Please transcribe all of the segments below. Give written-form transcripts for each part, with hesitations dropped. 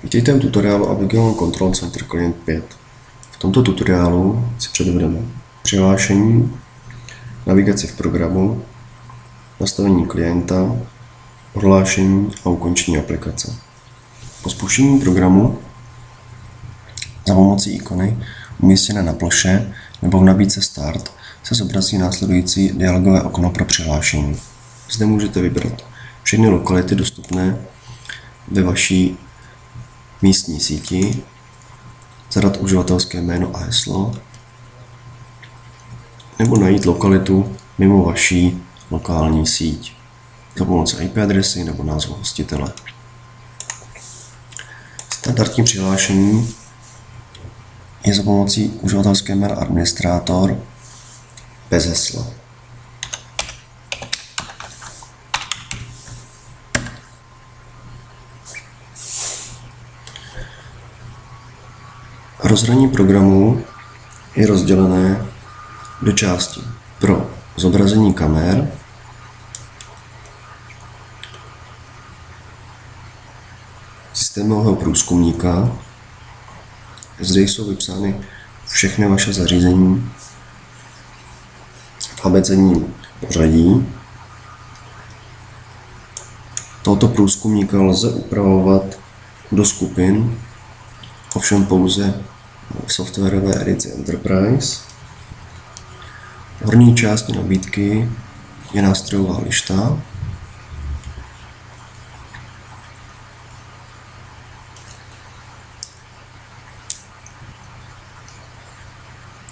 Vítejte u tutoriálu Avigilon Control Center Client 5. V tomto tutoriálu si předvedeme přihlášení, navigaci v programu, nastavení klienta, odhlášení a ukončení aplikace. Po spuštění programu za pomocí ikony umístěné na ploše nebo v nabídce Start se zobrazí následující dialogové okno pro přihlášení. Zde můžete vybrat všechny lokality dostupné ve vaší místní síti, zadat uživatelské jméno a heslo, nebo najít lokalitu mimo vaší lokální síť za pomocí IP adresy nebo názvu hostitele. Standardní přihlášení je za pomocí uživatelské jméno administrátor bez hesla. Rozhraní programu je rozdělené do části pro zobrazení kamer, systémového průzkumníka. Zde jsou vypsány všechny vaše zařízení v abecedním pořadí. Tohoto průzkumníka lze upravovat do skupin, ovšem pouze v softwarové edici Enterprise. V horní části nabídky je nástrojová lišta.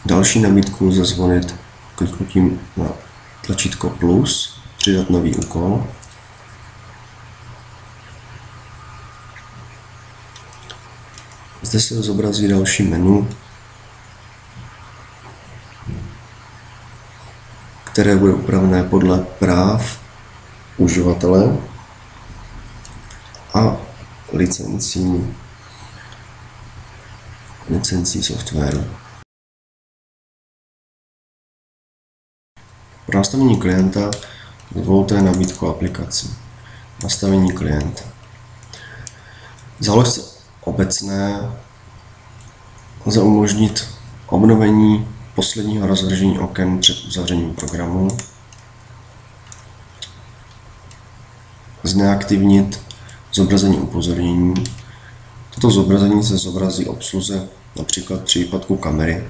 Další nabídku lze zvolit kliknutím na tlačítko plus, přidat nový úkol. Zde se zobrazí další menu, které bude upravené podle práv uživatele a licencí softwaru. Pro nastavení klienta zvolte nabídku aplikací. Nastavení klienta. Záložce obecné lze umožnit obnovení posledního rozvržení oken před uzavřením programu, zneaktivnit zobrazení upozornění. Toto zobrazení se zobrazí obsluze například při výpadku kamery.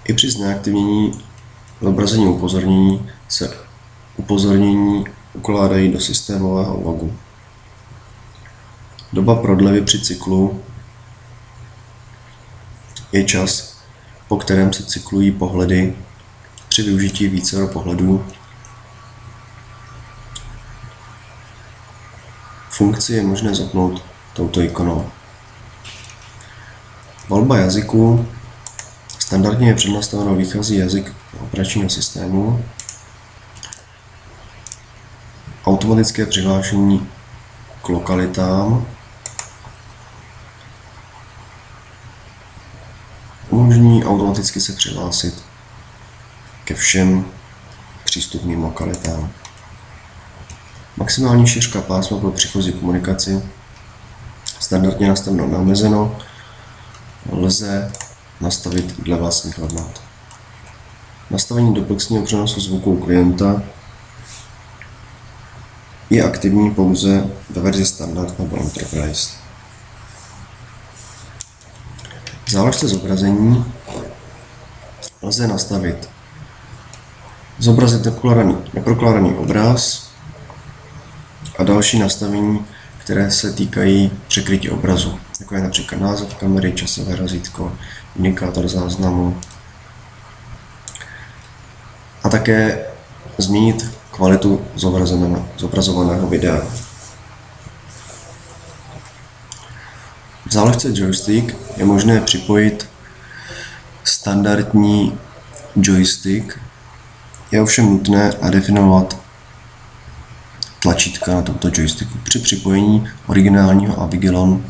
I při zneaktivnění zobrazení upozornění se upozornění ukládají do systémového logu. Doba prodlevy při cyklu je čas, po kterém se cyklují pohledy při využití vícero pohledů. Funkci je možné zapnout touto ikonou. Volba jazyku. Standardně je přednastaveno výchozí jazyk operačního systému. Automatické přihlášení k lokalitám. Umožní automaticky se přihlásit ke všem přístupným lokalitám. Maximální šířka pásma pro příchozí komunikaci. Standardně nastaveno neomezeno. Lze nastavit dle vlastních hodnot. Nastavení duplexního přenosu zvuku u klienta je aktivní pouze ve verzi Standard nebo Enterprise. V záložce zobrazení lze nastavit zobrazit neprokládaný obraz a další nastavení, které se týkají překrytí obrazu, jako je například název kamery, časové razítko, indikátor záznamu a také změnit kvalitu zobrazovaného videa. V záložce joystick je možné připojit standardní joystick. Je ovšem nutné nadefinovat tlačítka na tomto joysticku. Při připojení originálního Avigilon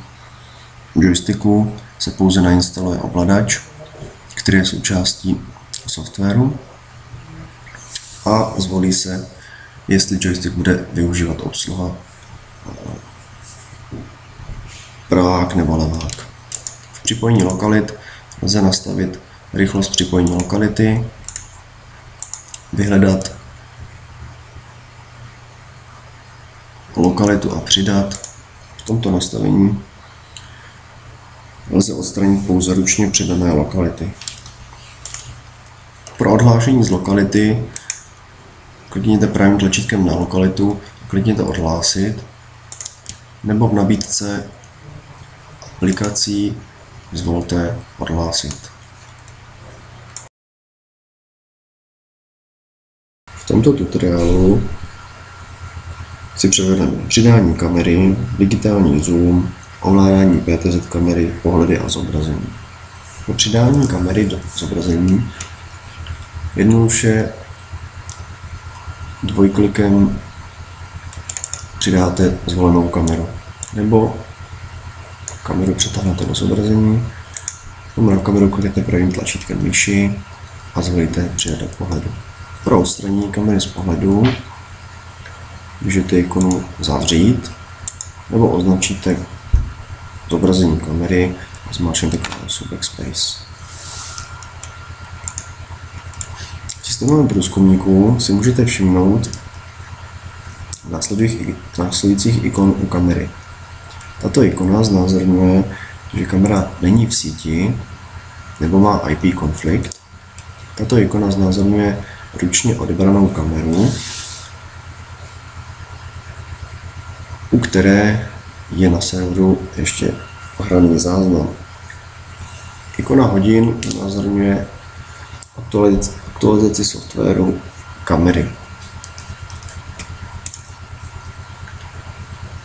joysticku se pouze nainstaluje ovladač, který je součástí softwaru, a zvolí se, jestli joystick bude využívat obsluha pravák nebo levák. V připojení lokalit lze nastavit rychlost připojení lokality, vyhledat lokalitu a přidat. V tomto nastavení lze odstranit pouze ručně přidané lokality. Pro odhlášení z lokality klikněte pravým tlačítkem na lokalitu a klikněte odhlásit, nebo v nabídce aplikací zvolte odhlásit. V tomto tutoriálu si převedeme přidání kamery, digitální zoom, ovládání PTZ kamery, pohledy a zobrazení. Po přidání kamery do zobrazení jednoduše dvojklikem přidáte zvolenou kameru, nebo kameru přetáhnete do zobrazení, na kameru klikněte pravým tlačítkem myši a zvolíte přidat do pohledu. Pro odstranění kamery z pohledu můžete ikonu zavřít nebo označíte zobrazení kamery a zmáčknete klávesou Backspace. V systémovém průzkumníku si můžete všimnout následujících ikon u kamery. Tato ikona znázorňuje, že kamera není v síti nebo má IP konflikt. Tato ikona znázorňuje ručně odebranou kameru, u které je na serveru ještě ohraný záznam. Ikona hodin znázorňuje aktualizaci softwaru kamery.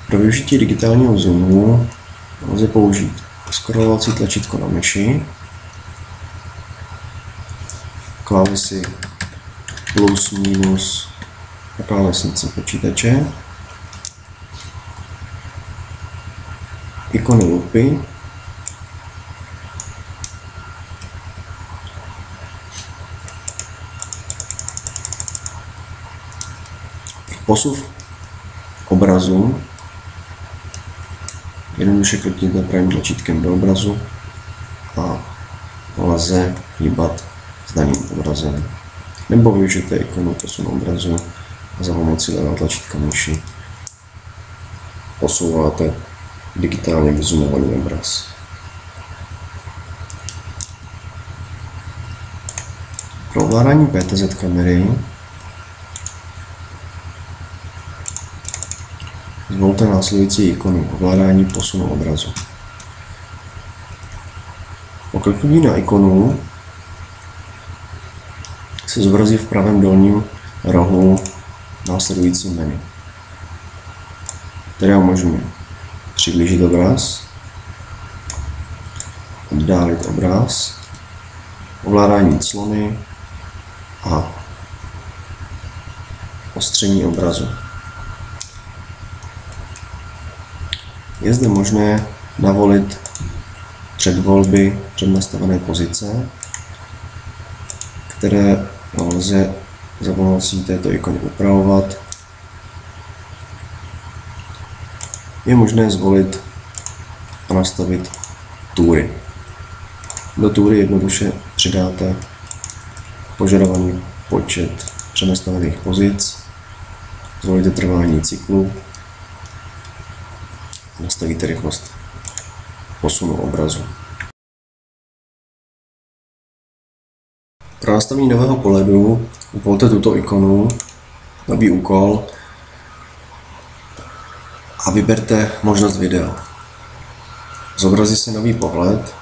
Pro využití digitálního zoomu lze použít scrollovací tlačítko na myši, klávesy plus, minus a klávesnici počítače, ikony lupy, posuv obrazu jednoduše klikněte pravým tlačítkem do obrazu a lze hýbat s daným obrazem. Nebo využijte ikonu posunu obrazu a za pomocí levého tlačítka myši posouváte digitálně vyzoomovaný obraz. Pro ovládání PTZ kamery zvolte následující ikonu ovládání posunu obrazu. Po kliknutí na ikonu se zobrazí v pravém dolním rohu následující menu, které umožňuje přiblížit obraz, oddálit obraz, ovládání clony a ostření obrazu. Je zde možné navolit předvolby přednastavené pozice, které lze za pomocí této ikony upravovat. Je možné zvolit a nastavit tury. Do tury jednoduše přidáte požadovaný počet přednastavených pozic, zvolíte trvání cyklu, nastavíte rychlost posunu obrazu. Pro nastavení nového pohledu zvolte tuto ikonu, nový úkol a vyberte možnost videa. Zobrazí se nový pohled,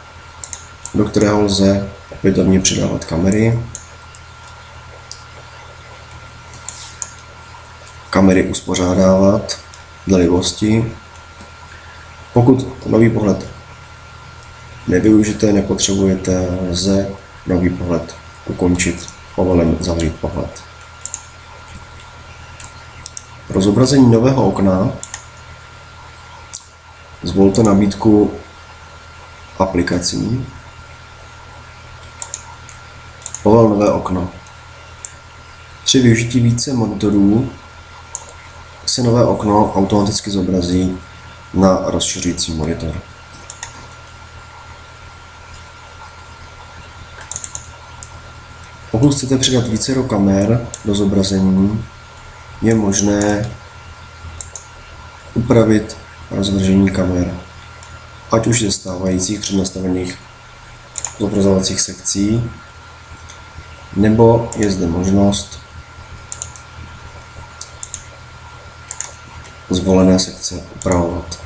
do kterého lze opětovně přidávat kamery, kamery uspořádávat dle libosti. Pokud nový pohled nevyužijete, nepotřebujete, lze nový pohled ukončit povolem zavřít pohled. Pro zobrazení nového okna zvolte nabídku aplikací, povel nové okno. Při využití více monitorů se nové okno automaticky zobrazí na rozšiřující monitor. Pokud chcete přidat vícero kamer do zobrazení, je možné upravit rozvržení kamer, ať už ze stávajících přednastavených zobrazovacích sekcí, nebo je zde možnost zvolené sekce upravovat.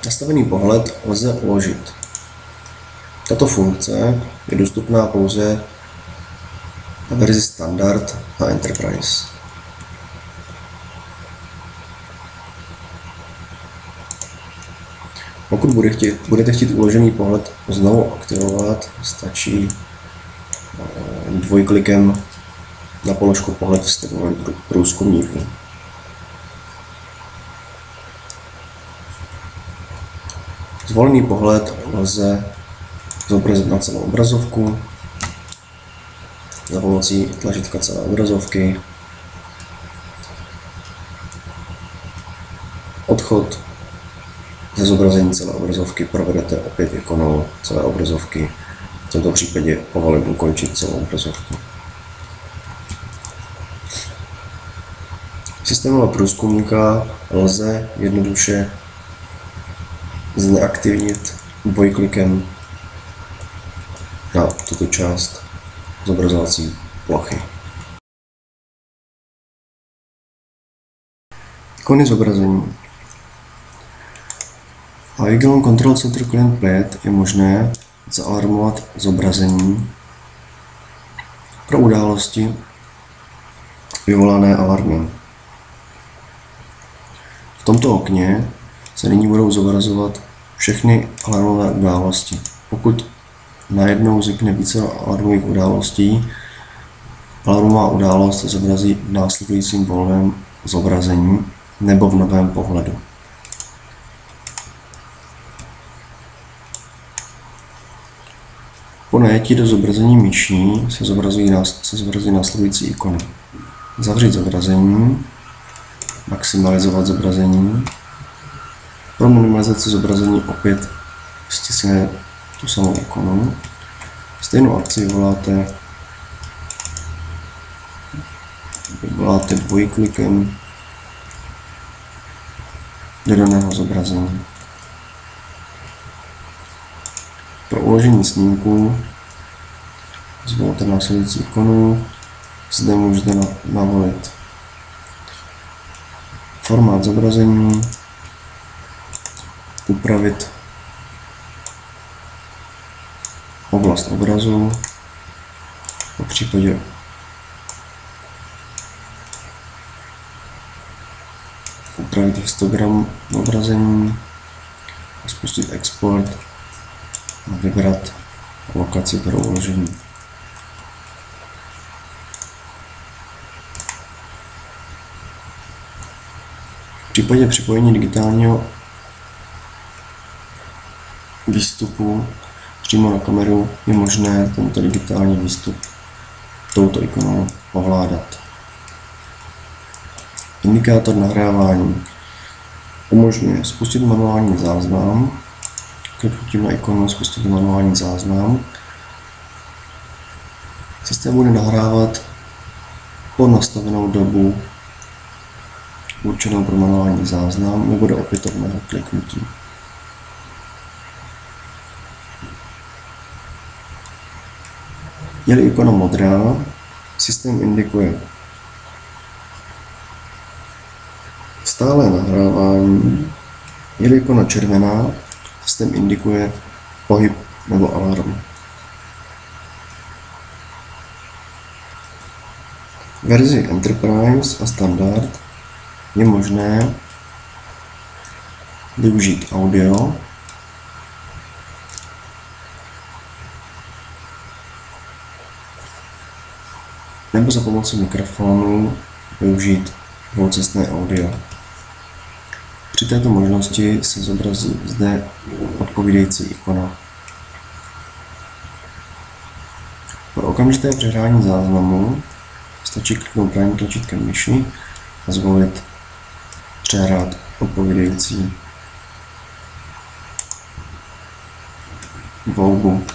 Nastavený pohled lze uložit. Tato funkce je dostupná pouze na verzi standard a Enterprise. Pokud budete chtít uložený pohled znovu aktivovat, stačí dvojklikem na položku pohled vstupovat průzkumníku. Zvolený pohled lze zobrazit na celou obrazovku za pomocí tlačítka celé obrazovky, odchod ze zobrazení celé obrazovky provedete opět ikonou celé obrazovky, v tomto případě povolím ukončit celou obrazovku. Systémového průzkumníka lze jednoduše zneaktivnit dvojklikem na tuto část zobrazovací plochy. Ikony zobrazení. A Avigelon Control Center Client 5 je možné zaalarmovat zobrazení pro události vyvolané alarmem. V tomto okně se nyní budou zobrazovat všechny alarmové události. Pokud najednou vznikne více alarmových událostí, alarmová událost se zobrazí v následujícím volném zobrazení nebo v novém pohledu. Po najetí do zobrazení myší se zobrazí následující ikony. Zavřít zobrazení, maximalizovat zobrazení. Pro minimalizaci zobrazení opět stiskne tu samou ikonu. Stejnou akci vyvoláte dvojklikem do daného zobrazení. Pro uložení snímku zvolte následující ikonu. Zde můžete navolit formát zobrazení, upravit oblast obrazu, po případě upravit histogram zobrazení, spustit export a vybrat lokaci pro uložení. V případě připojení digitálního výstupu přímo na kameru je možné tento digitální výstup touto ikonou ovládat. Indikátor nahrávání umožňuje spustit manuální záznam. Kliknutím na ikonu spustit manuální záznam. Systém bude nahrávat po nastavenou dobu určenou pro manuální záznam nebo do opětovného kliknutí. Je-li ikona modrá, systém indikuje stálé nahrávání. Je-li ikona červená, systém indikuje pohyb nebo alarm. V verzi Enterprise a Standard je možné využít audio, nebo za pomocí mikrofonu využít dvoucestné audio. Při této možnosti se zobrazí zde odpovídající ikona. okamžité přehrání záznamu stačí kliknout pravým tlačítkem myši a zvolit přehrát odpovídající volbu.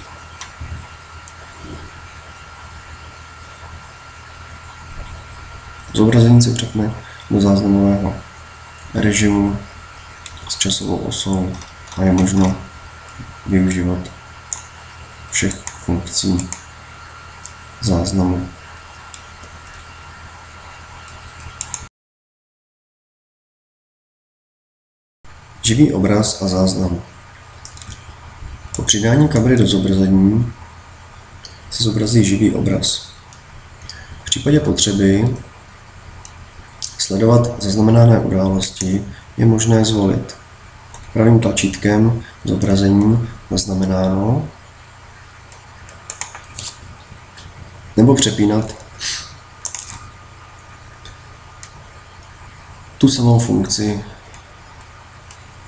Zobrazení se přepne do záznamového režimu s časovou osou a je možno využívat všech funkcí záznamu. Živý obraz a záznam. Po přidání kamery do zobrazení se zobrazí živý obraz. V případě potřeby sledovat zaznamenané události je možné zvolit pravým tlačítkem zobrazení zaznamenáno nebo přepínat tu samou funkci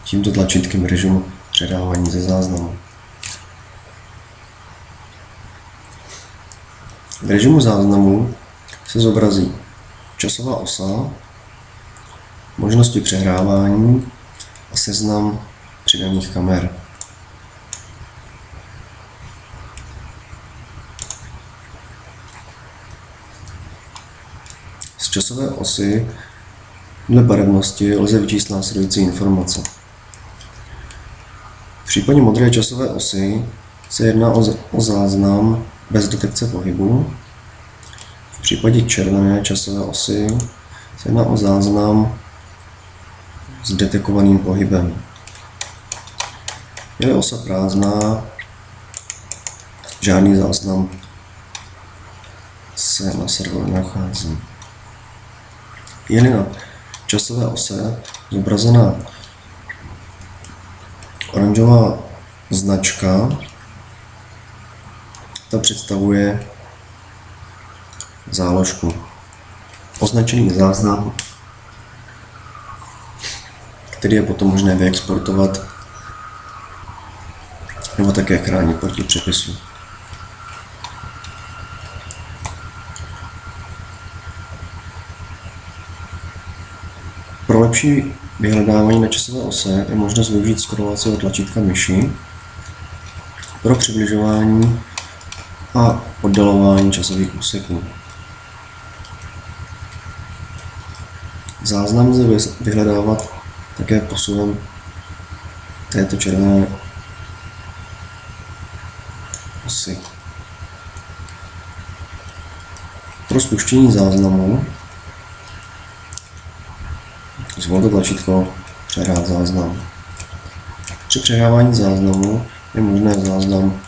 tímto tlačítkem režimu předávání ze záznamu. V režimu záznamu se zobrazí časová osa, možnosti přehrávání a seznam přidaných kamer. Z časové osy dle barevnosti lze vyčíst následující informace. V případě modré časové osy se jedná o záznam bez detekce pohybu. V případě červené časové osy se jedná o záznam s detekovaným pohybem. Je-li osa prázdná, žádný záznam se na serveru nachází. Je-li na časové ose zobrazená oranžová značka, ta představuje záložku. Označený záznam, který je potom možné vyexportovat nebo také chránit proti přepisu. Pro lepší vyhledávání na časové ose je možnost využít scrollovacího tlačítka myši pro přibližování a oddalování časových úseků. Záznam lze vyhledávat také posunem této červené osy. Pro spuštění záznamu zvolte tlačítko Přehrát záznam. Při přehrávání záznamu je možné záznam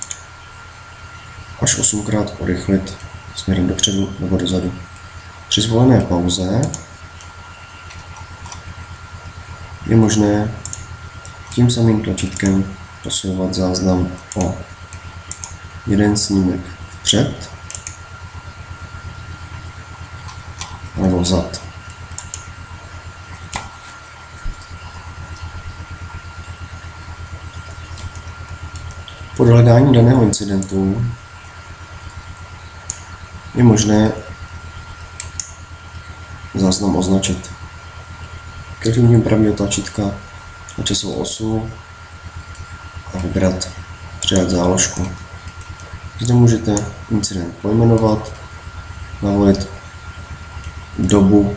až 8krát urychlit směrem dopředu nebo dozadu. Při zvolené pauze je možné tím samým tlačítkem posouvat záznam o jeden snímek vpřed nebo vzad. Po dohledání daného incidentu je možné záznam označit. Klikněním pravého tlačítka na časovou osu a vybrat Přidat záložku. Zde můžete incident pojmenovat, navolit dobu,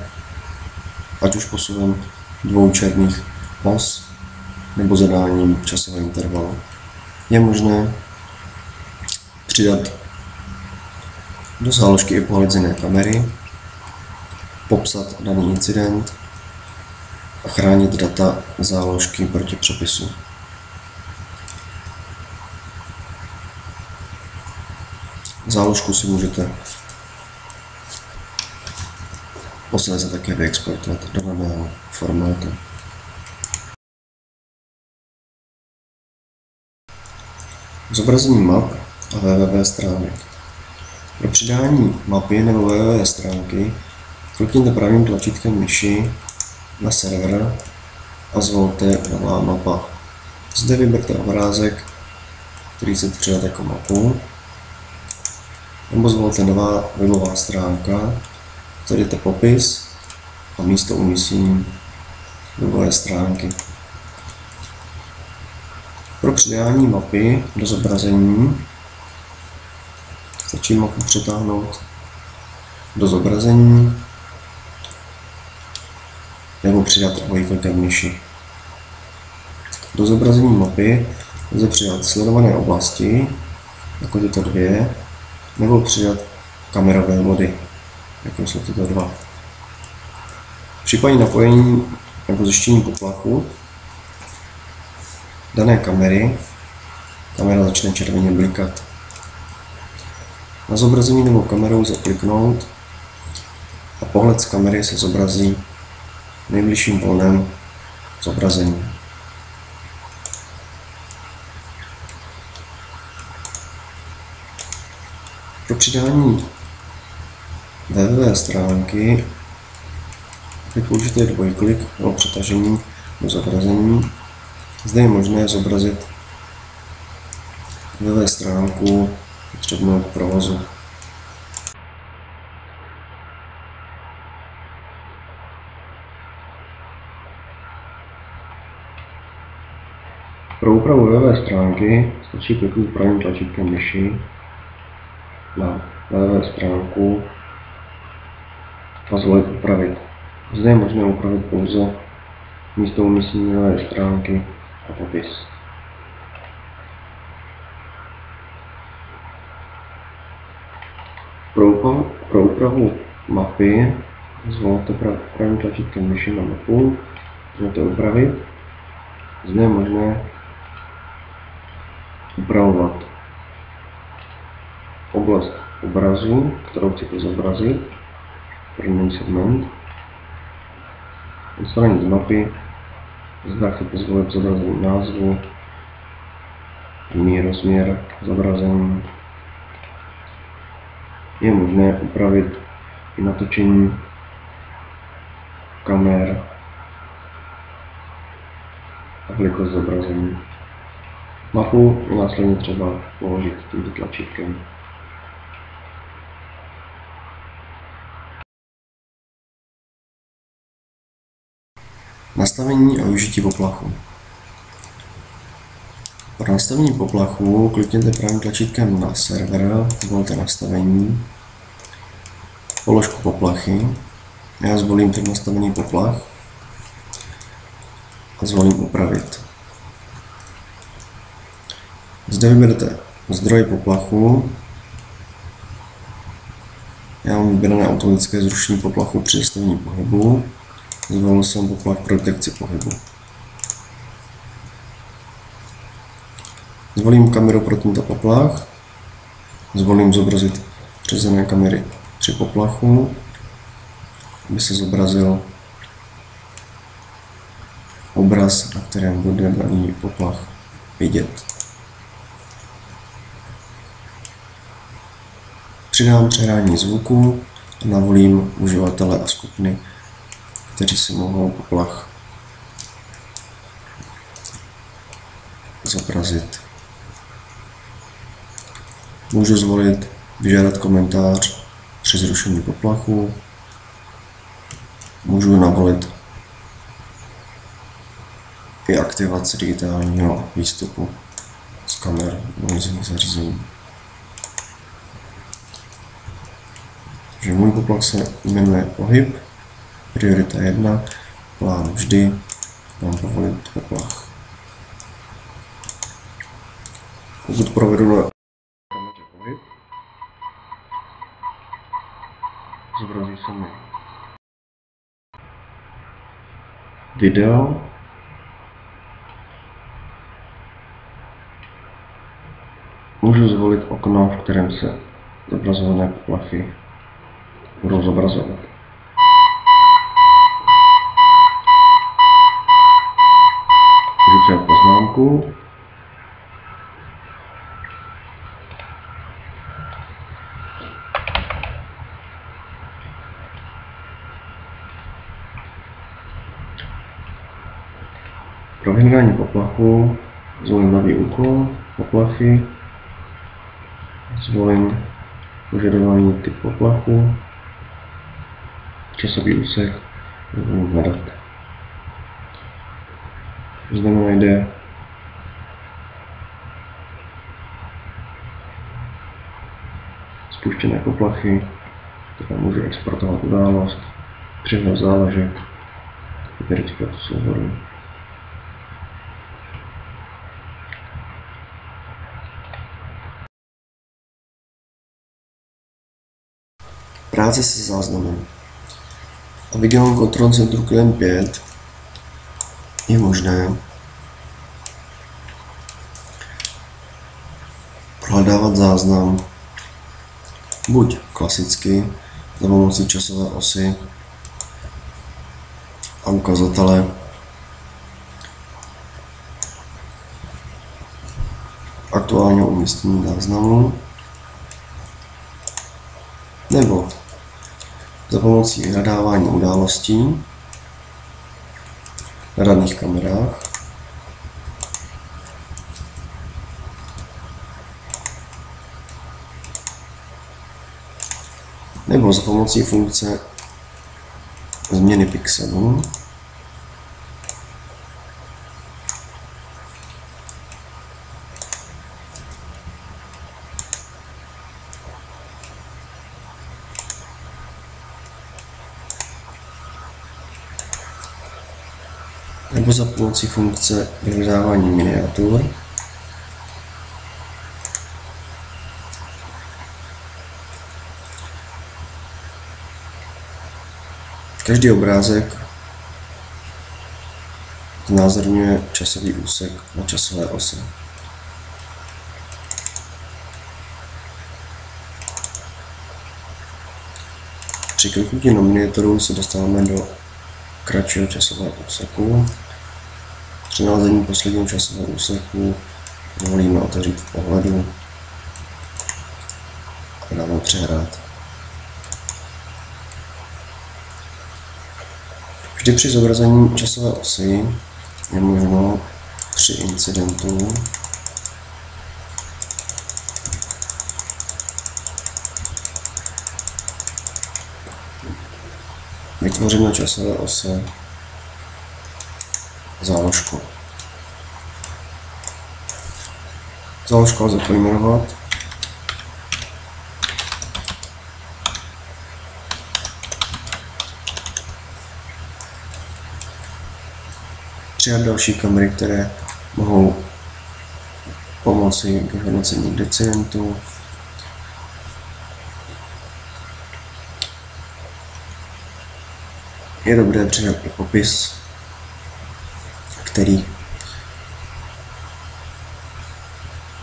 ať už posunem dvou černých os nebo zadáním časového intervalu. Je možné přidat do záložky i pohled z jiné kamery, popsat daný incident a chránit data záložky proti přepisu. Záložku si můžete posléze také vyexportovat do daného formátu. Zobrazení map a www stránek. Pro přidání mapy nebo www stránky klikněte pravým tlačítkem myši na server a zvolte Nová mapa. Zde vyberte obrázek, který chcete přidat jako mapu nebo zvolte nová webová stránka, zadejte popis a místo umístění webové stránky. Pro přidání mapy do zobrazení stačí mapu přetáhnout do zobrazení nebo přidat dvojklikem myši. Do zobrazení mapy lze přidat sledované oblasti, jako tyto dvě, nebo přidat kamerové body, jako jsou tyto dva. V případě napojení nebo zjištění poplachu dané kamery, kamera začne červeně blikat. Na zobrazení nebo kamerou lze kliknout a pohled z kamery se zobrazí v nejbližším volném zobrazení. Pro přidání webové stránky opět použijte dvojklik nebo přetažení do zobrazení. Zde je možné zobrazit webové stránku potřebnou k provozu. Pro úpravu webové stránky stačí kliknout pravým tlačítkem myši na webové stránku a zvolit upravit. Zde je možné upravit pouze místo umístění webové stránky a popis. Pro úpravu mapy zvolte pravým tlačítkem myši na mapu, můžete upravit. Zde je možné upravovat oblast obrazu, kterou chcete zobrazit, první segment, odstranit z mapy, zda chcete zvolit zobrazení názvu, jiný rozměr zobrazení. Je možné upravit i natočení kamer a velikost zobrazení. Mapu je následně třeba položit tímto tlačítkem. Nastavení a využití poplachu. Pro nastavení poplachu klikněte pravým tlačítkem na server, zvolte nastavení, položku poplachy. Já zvolím ten nastavený poplach a zvolím upravit. Zde vyberete zdroj poplachu. Já mám vybrané automatické zrušení poplachu při zastavení pohybu. Zvolil jsem poplach pro detekci pohybu. Zvolím kameru pro tento poplach. Zvolím zobrazit řezané kamery při poplachu, aby se zobrazil obraz, na kterém bude daný poplach vidět. Přidám přehrání zvuku a navolím uživatele a skupiny, kteří si mohou poplach zobrazit. Můžu zvolit vyžádat komentář při zrušení poplachu. Můžu navolit i aktivaci digitálního výstupu z kamer různých zařízení. Takže můj poplach se jmenuje pohyb, priorita 1, plán vždy, mám povolit poplach. Pokud provedu na kameře pohyb, zobrazí se mi video, můžu zvolit okno, v kterém se zobrazované poplachy budou zobrazovat. Můžu přidat poznámku. Pro vyhledání poplachu zvolím nový úkol, poplachy, zvolím požadovaný typ poplachu, časový úsek, hledat. Zde mi najde spuštěné poplachy, které můžu exportovat událost, přehled záložek, verifikaci souboru. Práce se záznamem. A v Vigilant Control Centru Client 5 je možné prohledávat záznam buď klasicky za pomocí časové osy a ukazatele, aktuálního umístění záznamu, nebo za pomocí vyhledávání událostí na daných kamerách, nebo za pomocí funkce změny pixelů, nebo za pomocí funkce vyhledávání miniatur, každý obrázek znázorňuje časový úsek na časové ose. Při kliknutí na miniaturu se dostáváme do kratšího časového úseku. Při nalezení posledního časového úseku volíme otevřít v pohledu a dáme přehrát. Vždy při zobrazení časové osy je možno při incidentu vytvořit na časové ose záložku. Záložku lze pojmenovat přidat další kamery, které mohou pomoci k vyhodnocení decidentu, je dobré přidat i popis, který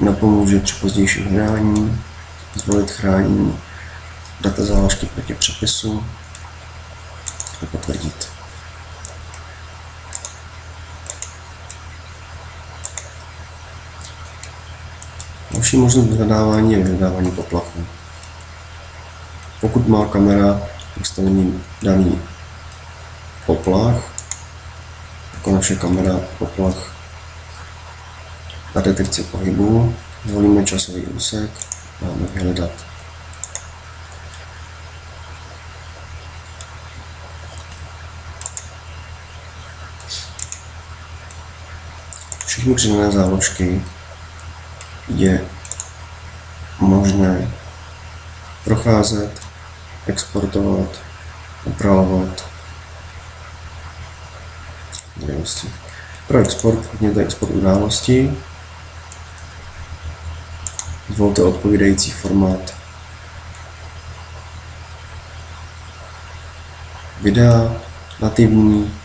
napomůže při pozdějším hledání, zvolit chránění data záložky proti přepisu a potvrdit. Další možnost vyhledávání je vyhledávání poplachu. Pokud má kamera nastavený daný poplach, jako naše kamera poplach na detekci pohybu, zvolíme časový úsek, dáme vyhledat. Všechny přidané záložky je možné procházet, exportovat, upravovat. Pro export vhodněte export události, zvolte odpovídající formát videa, nativní,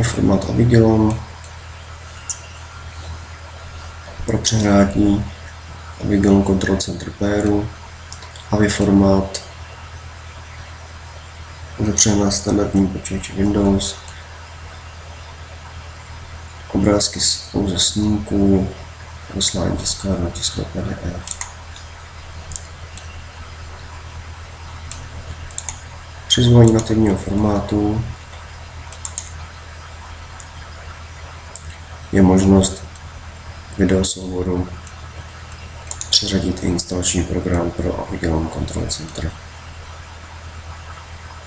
formát Avigilon, pro přehrátí Avigilon Control Center Pairu, AVI formát uzepřené na standardním počítači Windows, obrázky ze snímků, poslání tiskárnu, tisknout PDF. Při zvolení nativního formátu je možnost videosouboru Přiřadit instalační program pro Avigilon Control Center.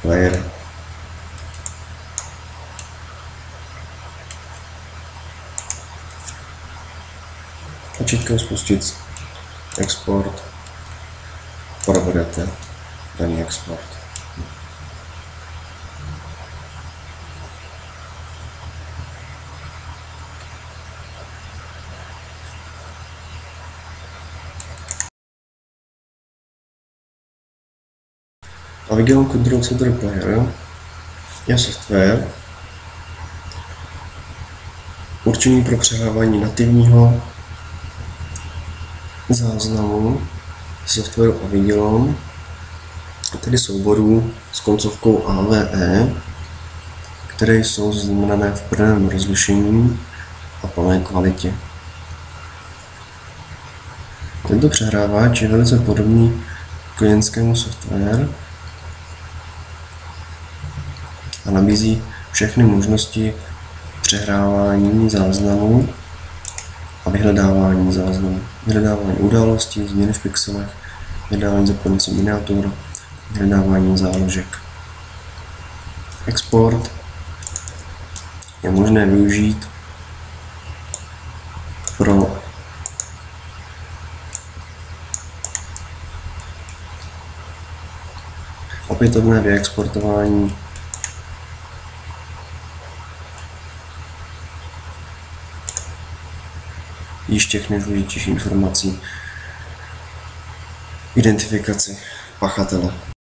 Player. Tlačítkem spustit export. Provedete daný export. Avigilon Control Center Player je software určený pro přehrávání nativního záznamu softwaru Avigilon, tedy souborů s koncovkou AVE, které jsou zaznamenané v plném rozlišení a plné kvalitě. Tento přehrávač je velice podobný klientskému softwaru a nabízí všechny možnosti přehrávání záznamů a vyhledávání záznamů. Vyhledávání událostí, změny v pixelech, vyhledávání za pomocí miniatur, vyhledávání záložek. Export je možné využít pro opětovné vyexportování již těch nejdůležitějších informací, identifikaci pachatele.